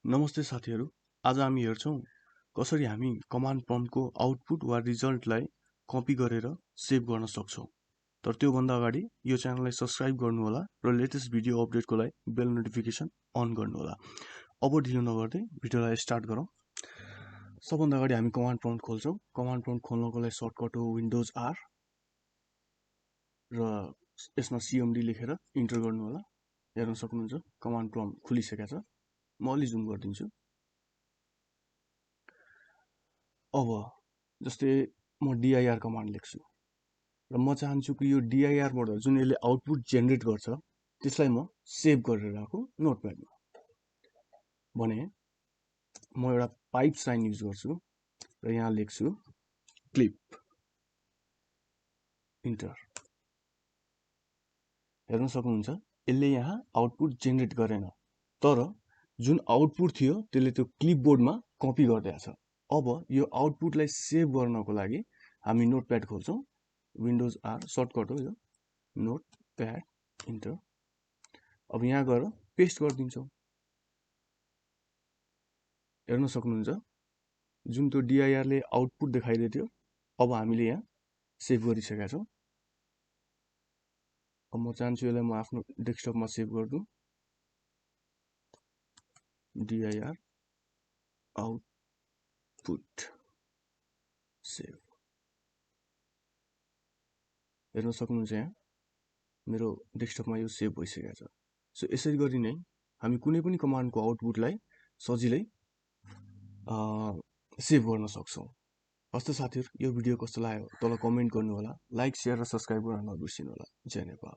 नमस्ते साथीहरु, आज हामी हेर्छौं कसरी हामी कमान्ड प्रम्प्टको आउटपुट वा रिजल्टलाई कपी गरेर सेभ गर्न सक्छौं। तर त्यो भन्दा अगाडि यो च्यानललाई सब्स्क्राइब गर्नु होला र लेटेस्ट भिडियो अपडेटको लागि बेल नोटिफिकेसन अन गर्नु होला। अब ढिलो नगर्दै भिडियोलाई स्टार्ट गरौँ। सबभन्दा अगाडि हामी कमान्ड प्रम्प्ट खोल्छौं। कमान्ड प्रम्प्ट खोल्नको लागि सर्टकट हो विन्डोज आर र यसमा CMD लेखेर इन्टर गर्नु होला। हेर्न सक्नुहुन्छ कमान्ड प्रम्प्ट खुलिसकेको छ। म अलि जुम गरिदिन्छु। अब जस्तै म dir कमान्ड लेख्छु र म चाहन्छु कि यो dir बाट जुन यसले आउटपुट जेनेरेट गर्छ त्यसलाई म सेभ गरेर राखौं नोटप्याडमा। भने म एउटा पाइप साइन युज गर्छु र यहाँ लेख्छु क्लिप इन्टर। हेर्न सक्नुहुन्छ यसले यहाँ आउटपुट जेनेरेट गरेन, तर जुन आउटपुट थियो त्यसले त्यो क्लिपबोर्डमा कपी गरिदिएको छ। अब यो आउटपुटलाई सेभ गर्नको लागि हामी नोटप्याड खोल्छौं। विन्डोज आर सर्टकट हो यो, नोटप्याड इन्टर। अब यहाँ गएर पेस्ट गरिदिन्छौं। हेर्न सक्नुहुन्छ जुन त्यो dir ले आउटपुट देखाइदियो अब हामीले यहाँ सेभ गरिसकेका छौं। अब म चाहन्छु यसलाई म आफ्नो डेस्कटपमा सेभ गर्दु। dir output save. हेर्न सक्नुहुन्छ यहाँ मेरो डेस्कटपमा यो सेभ भइसकेको छ। सो यसरी गरी नै हामी कुनै पनि कमान्डको आउटपुटलाई सजिलै सेभ गर्न सक्छौं। हस्त साथीहरु, यो भिडियो कस्तो लाग्यो तल कमेन्ट गर्नु होला। लाइक, शेयर र सब्स्क्राइब गर्न नबिर्सिनु होला। जय नेपाल।